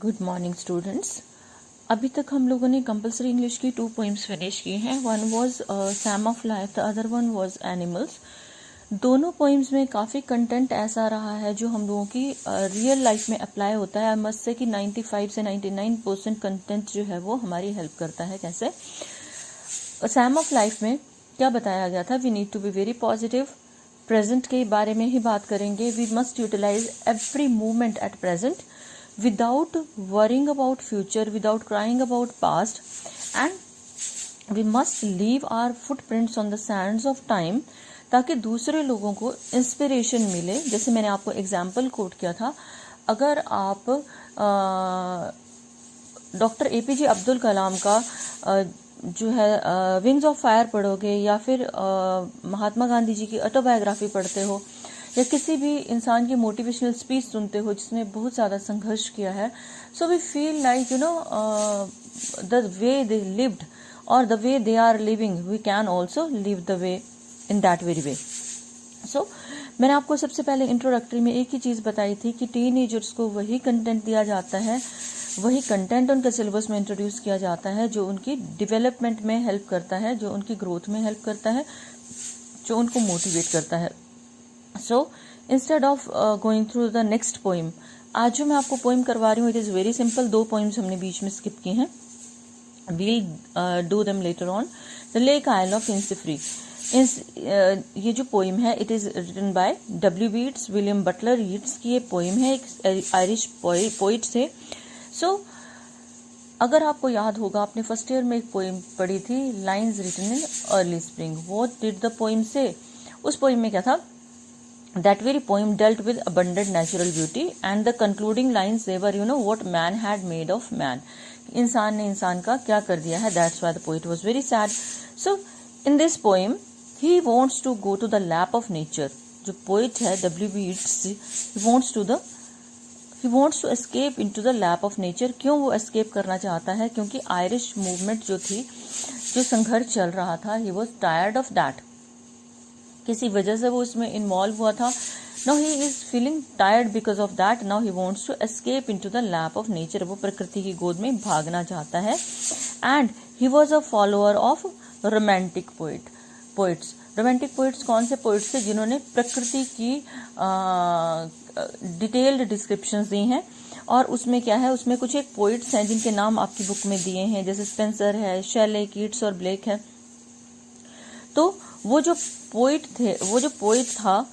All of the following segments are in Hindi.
Good morning students. अभी तक हम लोगों ने कंपलसरी इंग्लिश की 2 पोइम्स फिनिश की हैं। One was Sam of life, the other one was animals. दोनों पोइम्स में काफ़ी कंटेंट ऐसा रहा है जो हम लोगों की रियल लाइफ में अप्लाई होता है। आई मस्ट से कि 95 से 99% कंटेंट जो है वो हमारी हेल्प करता है। कैसे? सैम ऑफ लाइफ में क्या बताया गया था? We need to be very positive. Present के बारे में ही बात करेंगे। We must utilize every moment at present without worrying about future, without crying about past, and we must leave our footprints on the sands of time ताकि दूसरे लोगों को इंस्पिरेशन मिले। जैसे मैंने आपको एग्जाम्पल कोट किया था, अगर आप डॉक्टर एपीजे अब्दुल कलाम का जो है विंग्स ऑफ फायर पढ़ोगे या फिर महात्मा गांधी जी की ऑटोबायोग्राफी पढ़ते हो या किसी भी इंसान की मोटिवेशनल स्पीच सुनते हो जिसने बहुत ज़्यादा संघर्ष किया है, so we feel like the way they lived और the way they are living, we can also live the way in that very way. So मैंने आपको सबसे पहले इंट्रोडक्टरी में एक ही चीज़ बताई थी कि टीनेजर्स को वही कंटेंट दिया जाता है, वही कंटेंट उनके सिलेबस में इंट्रोड्यूस किया जाता है जो उनकी डेवलपमेंट में हेल्प करता है, जो उनकी ग्रोथ में हेल्प करता है, जो उनको मोटिवेट करता है। So instead of going through the next poem, आज जो मैं आपको पोइम करवा रही हूँ it is very simple. 2 poems हमने बीच में स्किप की हैं। we'll do them later on. The Lake Isle of Innisfree. ये जो पोइम है it is written by W.B. Yeats, William Butler Yeats की ये पोइम है, एक आयरिश पोइट से। सो अगर आपको याद होगा, आपने फर्स्ट ईयर में एक पोइम पढ़ी थी, lines written in early spring. What did the poem say? उस पोइम में क्या था? That very poem dealt with abundant natural beauty and the concluding lines they were, what man had made of man. इंसान ने इंसान का क्या कर दिया है? That's why the poet was very sad. So in this poem he wants to go to the lap of nature. जो poet है W.B. Yeats, he wants to escape into the lap of nature. क्यों वो escape करना चाहता है? क्योंकि Irish movement जो थी, जो संघर्ष चल रहा था, he was tired of that. किसी वजह से वो इसमें इन्वॉल्व हुआ था। Now he is feeling tired because of that. Now he wants to escape into the lap of nature. वो प्रकृति की गोद में भागना चाहता है। And he was a follower of romantic poets. Romantic poets कौन से पोइट्स थे? जिन्होंने प्रकृति की डिटेल्ड डिस्क्रिप्शंस दी हैं। और उसमें क्या है, उसमें कुछ एक पोइट्स हैं जिनके नाम आपकी बुक में दिए हैं, जैसे स्पेंसर है, शेले, कीट्स और ब्लेक है। तो वो जो पोइट था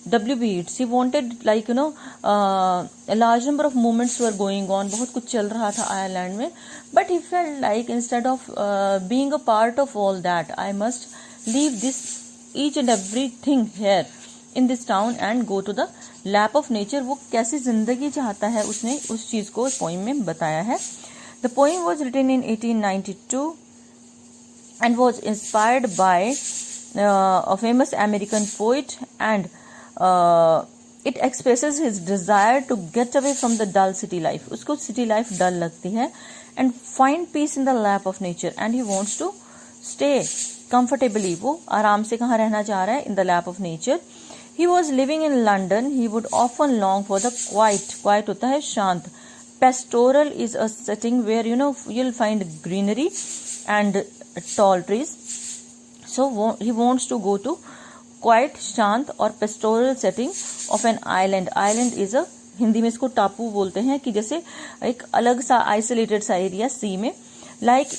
W.B. Yeats, he wanted like a large number of movements were going on, बहुत कुछ चल रहा था आयरलैंड में, but he felt like instead of being a part of all that, I must leave this each and everything here in this town and go to the lap of nature. वो कैसी जिंदगी चाहता है, उसने उस चीज को पोइम में बताया है। The poem was written in 1892 and was inspired by a famous American poet, and it expresses his desire to get away from the dull city life. उसको city life dull लगती है, and find peace in the lap of nature, and he wants to stay comfortably. वो आराम से कहाँ रहना चाह रहा है? In the lap of nature. He was living in London. He would often long for the quiet. Quiet होता है शांत. Pastoral is a setting where you'll find greenery and tall trees. So he wants to go to quiet, शांत और pastoral setting of an island. Island is a, Hindi में इसको टापू बोलते हैं, कि जैसे एक अलग सा आइसोलेटेड सा एरिया सी में, like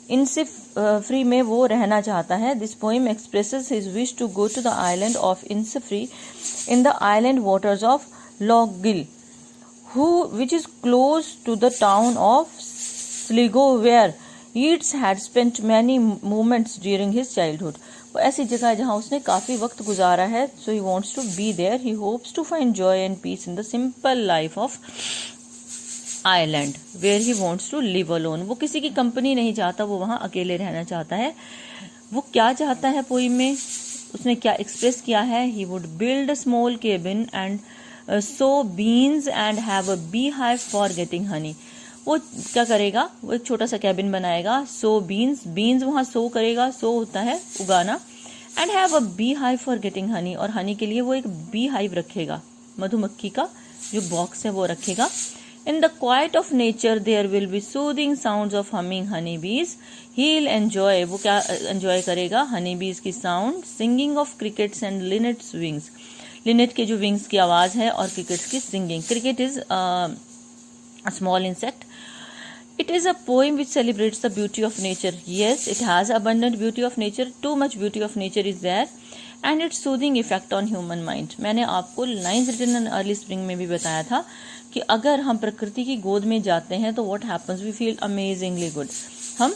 Innisfree में वो रहना चाहता है। This poem expresses his wish to go to the island of Innisfree in the island waters of Lough Gill, which is close to the town of Sligo, where Yeats had spent many moments during his childhood. वो ऐसी जगह है जहाँ उसने काफी वक्त गुजारा है। So he wants to be there. He hopes to find joy and peace in the simple life of Ireland, where he wants to live alone. वो किसी की कंपनी नहीं चाहता, वो वहाँ अकेले रहना चाहता है। वो क्या चाहता है पोइम में, उसने क्या एक्सप्रेस किया है? He would build a small cabin and sow beans and have a beehive for getting honey. वो क्या करेगा? वो एक छोटा सा कैबिन बनाएगा। सो बीन्स वहाँ सो करेगा, सो होता है उगाना, and have a bee hive for getting Honey, और हनी के लिए वो एक बी हाइव रखेगा, मधुमक्खी का जो बॉक्स है वो रखेगा। In the quiet of nature there will be soothing sounds of humming honeybees. He'll enjoy, वो क्या enjoy करेगा? honeybees की sound, singing of crickets and linnets wings. Lynette के जो विंग्स की आवाज है और क्रिकेट्स की singing. Cricket is a small insect. It is a poem which celebrates the beauty of nature. Yes, it has abundant beauty of nature. Too much beauty of nature is there. And its soothing effect on human mind. मैंने आपको Lines Written in Early Spring में भी बताया था कि अगर हम प्रकृति की गोद में जाते हैं तो what happens? We feel amazingly good. हम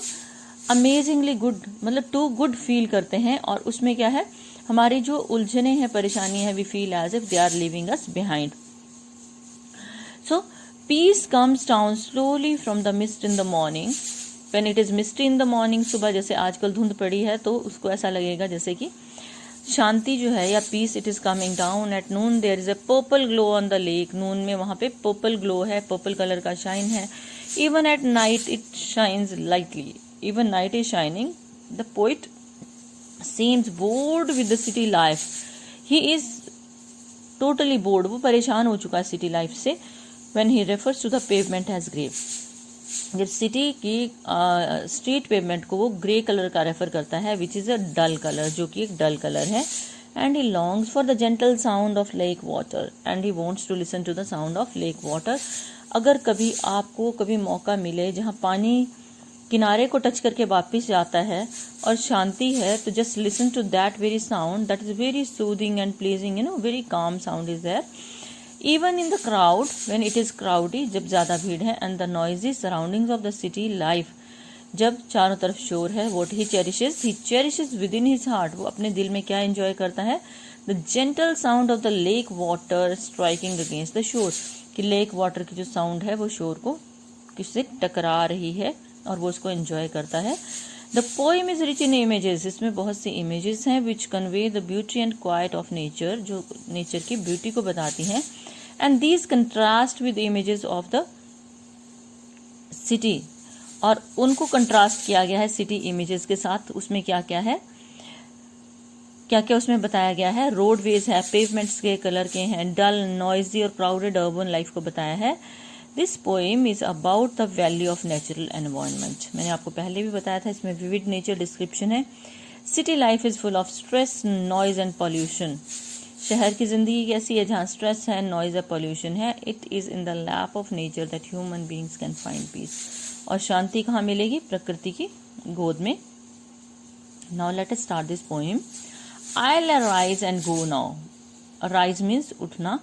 amazingly good मतलब too good feel करते हैं और उसमें क्या है? हमारी जो उलझने हैं, परेशानी है, we feel as if they are leaving us behind. So peace comes down slowly from the mist in the morning. When it is misty in the morning, सुबह जैसे आजकल धुंध पड़ी है तो उसको ऐसा लगेगा जैसे कि शांति जो है या peace it is coming down. At noon there is a purple glow on the lake. Noon में वहां पे पर्पल ग्लो है, पर्पल कलर का शाइन है. Even at night it shines lightly. Even night is shining. The poet seems bored with the city life. He is totally bored. वो परेशान हो चुका है सिटी लाइफ से. When he refers to the pavement as grey. जब सिटी की स्ट्रीट पेवमेंट को वो ग्रे कलर का रेफर करता है, which is a dull colour, जो कि एक डल कलर है. And he longs for the gentle sound of lake water and he wants to listen to the sound of lake water. अगर कभी आपको कभी मौका मिले जहाँ पानी किनारे को टच करके वापिस जाता है और शांति है, तो just listen to that very sound. That is very soothing and pleasing, very calm sound is there. Even in the crowd, when it is crowdy, जब ज्यादा भीड़ है, and the noisy surroundings of the city life, जब चारों तरफ शोर है, what he cherishes within his heart, वो अपने दिल में क्या enjoy करता है? The gentle sound of the lake water striking against the shore, कि लेक वाटर की जो साउंड है वो शोर को किससे टकरा रही है और वो उसको enjoy करता है. The poem is rich in images. इसमें बहुत सी images हैं which convey the beauty and quiet of nature, जो nature की beauty को बताती हैं. And these contrast with images of the city. और उनको contrast किया गया है city images के साथ. उसमें क्या क्या है, क्या क्या उसमें बताया गया है? रोडवेज है, पेवमेंट्स के कलर के हैं, डल, नॉइजी और क्राउडेड अर्बन लाइफ को बताया है. This poem is about the value of natural environment. मैंने आपको पहले भी बताया था, इसमें विविड नेचर डिस्क्रिप्शन है. City life is full of stress, noise and pollution. शहर की जिंदगी कैसी है जहाँ स्ट्रेस है, नॉइज है, पॉल्यूशन है. It is in the lap of nature that human beings can find peace. और शांति कहाँ मिलेगी? प्रकृति की गोद में. Now let us start this poem. I'll arise and go now. Arise means उठना.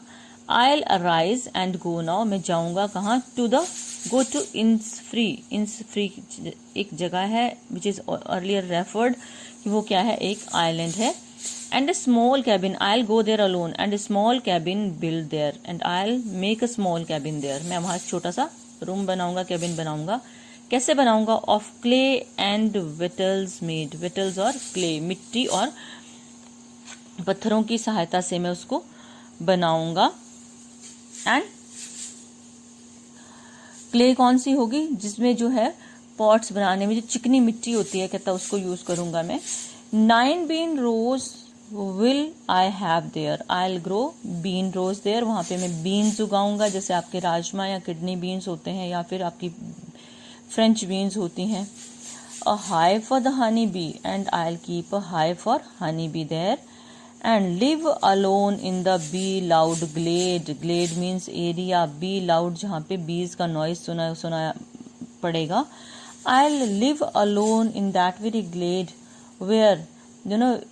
I'll arise and go now. मैं जाऊंगा कहाँ? To the go to Innisfree. Innisfree एक जगह है which is earlier referred कि वो क्या है? एक island है. And a small cabin. I'll go there alone. And a small cabin build there. And I'll make a small cabin there. मैं वहाँ एक छोटा सा रूम बनाऊंगा, cabin बनाऊंगा. कैसे बनाऊंगा? Of clay and vittles made. Vittles और clay, मिट्टी और पत्थरों की सहायता से मैं उसको बनाऊंगा. एंड क्ले कौन सी होगी? जिसमें जो है पॉट्स बनाने में जो चिकनी मिट्टी होती है, कहता उसको यूज करूंगा मैं. 9 bean rows will I have there. I'll grow bean rows there. वहां पे मैं बीन्स उगाऊंगा, जैसे आपके राजमा या किडनी बीन्स होते हैं या फिर आपकी फ्रेंच बीन्स होती हैं. A hive for the honey bee and I'll keep a hive for honey bee there. And live alone in the bee loud glade. Glade means area. Bee loud जहाँ पे bees का noise सुना पड़ेगा. I'll live alone in that very glade where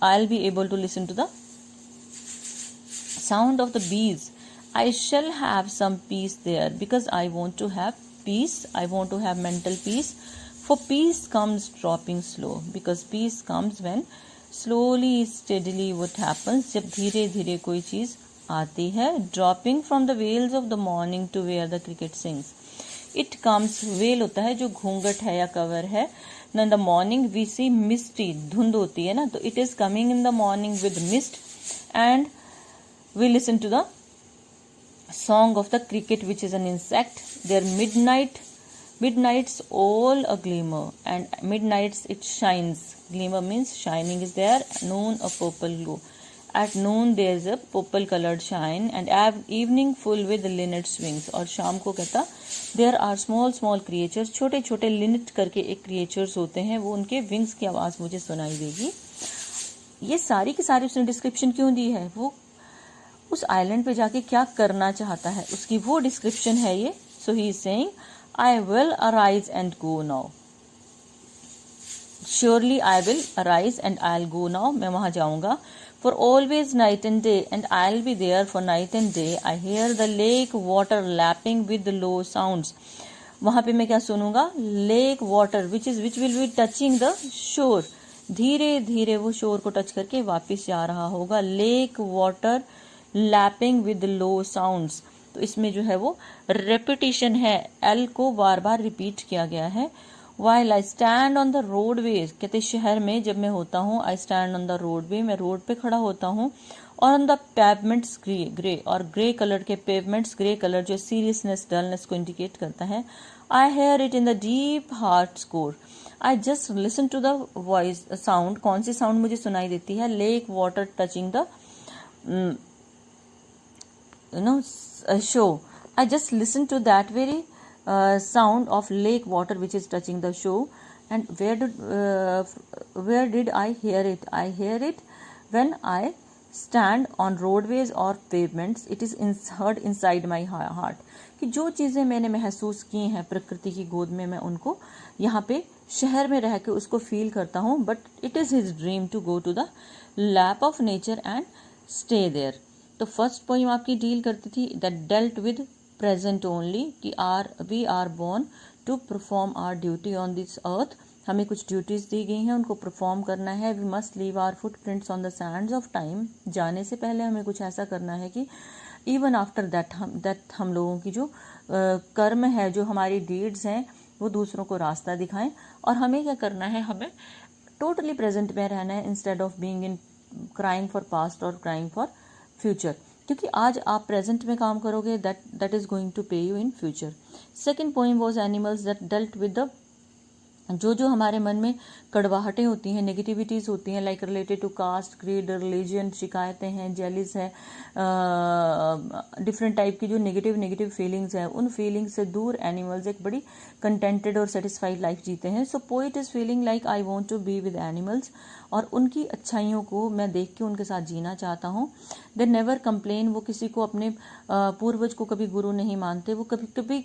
I'll be able to listen to the sound of the bees. I shall have some peace there because I want to have peace. I want to have mental peace. For peace comes dropping slow because peace comes when slowly steadily. what happens जब धीरे धीरे कोई चीज आती है. dropping from the veils of the morning to where the cricket sings. it comes, veil होता है जो घूंघट है या कवर है. in the morning we see misty, धुंध होती है ना, तो it is coming in the morning with mist and we listen to the song of the cricket which is an insect. their midnights all a glimmer and midnights it shines. Glimmer means shining is there. Noon a purple glow. At noon there is a purple colored shine and evening full with linnet swings. और शाम को कहता there are small small creatures, छोटे छोटे लिनेट करके एक क्रिएचर्स होते हैं, वो उनके विंग्स की आवाज मुझे सुनाई देगी। ये सारी की सारी उसने डिस्क्रिप्शन क्यों दी है, वो उस आइलैंड पे जाके क्या करना चाहता है उसकी वो डिस्क्रिप्शन है ये। So he is saying I will arise and go now, surely I will arise and I will go now, मैं वहां जाऊंगा। For always night and day, and I'll be there for night and day. I hear the lake water lapping with the low sounds. वहां पे मैं क्या सुनूंगा, lake water which will be touching the shore. धीरे धीरे वो शोर को टच करके वापस जा रहा होगा। lake water lapping with low sounds, तो इसमें जो है वो रेपिटेशन है, L को बार बार रिपीट किया गया है। While I stand on the roadways, कहते शहर में जब मैं होता हूँ, I stand on the roadway, मैं रोड पे खड़ा होता हूँ, और on the pavements ग्रे, और ग्रे कलर के पेवमेंट्स, ग्रे कलर जो सीरियसनेस डलनेस को इंडिकेट करता है। I hear it in the deep heart score. I just listen to the voice sound, कौन सी साउंड मुझे सुनाई देती है, lake water touching the shore. I just listen to that very sound of lake water which is touching the shore. And where did I hear it? I hear it when I stand on roadways or pavements. It is heard inside my heart. कि जो चीज़ें मैंने महसूस की हैं प्रकृति की गोद में, मैं उनको यहाँ पे शहर में रह के उसको फील करता हूँ। But it is his dream to go to the lap of nature and stay there. तो फर्स्ट पोइम आपकी डील करती थी that dealt with present only, कि we are born to perform our duty on this earth. हमें कुछ ड्यूटीज दी गई हैं, उनको परफॉर्म करना है। We must leave our footprints on the sands of time. जाने से पहले हमें कुछ ऐसा करना है कि इवन आफ्टर दैट हम लोगों की जो कर्म है, जो हमारी डीड्स हैं, वो दूसरों को रास्ता दिखाएं। और हमें क्या करना है, हमें टोटली प्रेजेंट में रहना है instead of being in crying for past और क्राइंग फॉर फ्यूचर। क्योंकि आज आप प्रेजेंट में काम करोगे, दैट इज गोइंग टू पे you in future. Second poem was animals that dealt with the, जो हमारे मन में कड़वाहटें होती हैं, नेगेटिविटीज़ होती हैं, like related to caste, creed, religion, शिकायतें हैं, जेलिस है, डिफरेंट टाइप की जो नेगेटिव फीलिंग्स हैं, उन फीलिंग्स से दूर एनिमल्स एक बड़ी कंटेंटेड और सेटिस्फाइड लाइफ जीते हैं। So poet is feeling like I want to be with animals, और उनकी अच्छाइयों को मैं देख के उनके साथ जीना चाहता हूँ। दे नेवर कंप्लेन, वो किसी को अपने पूर्वज को कभी गुरु नहीं मानते, वो कभी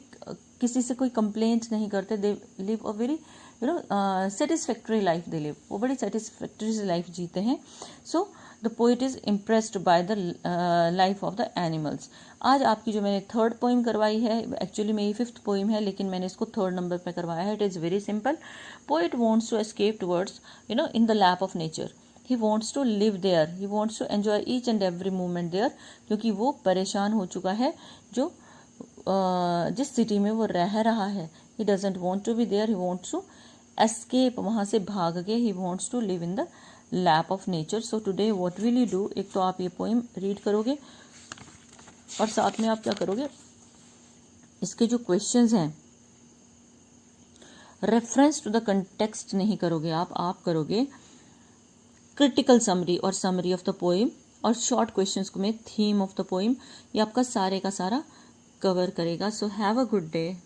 किसी से कोई कंप्लेंट नहीं करते। They live a very satisfactory life they live, वो बड़ी सेटिस्फैक्ट्री लाइफ जीते हैं। So the poet is impressed by the life of the animals. आज आपकी जो मैंने थर्ड पोइम करवाई है, एक्चुअली मेरी फिफ्थ पोइम है, लेकिन मैंने इसको थर्ड नंबर पे करवाया है। It is very simple. Poet wants to escape towards in the lap of nature. He wants to live there, he wants to enjoy each and every moment there, क्योंकि वो परेशान हो चुका है जो जिस सिटी में वो रह रहा है। He doesn't want to be there, he wants to escape, वहाँ से भाग के। He wants to live in the lap of nature. So today what will you do, एक तो आप ये पोइम रीड करोगे और साथ में आप क्या करोगे, इसके जो क्वेश्चंस हैं रेफरेंस टू द कंटेक्स्ट नहीं करोगे आप करोगे क्रिटिकल समरी और समरी ऑफ द पोइम, और शॉर्ट क्वेश्चंस को में थीम ऑफ द पोइम, ये आपका सारे का सारा कवर करेगा। So have a good day.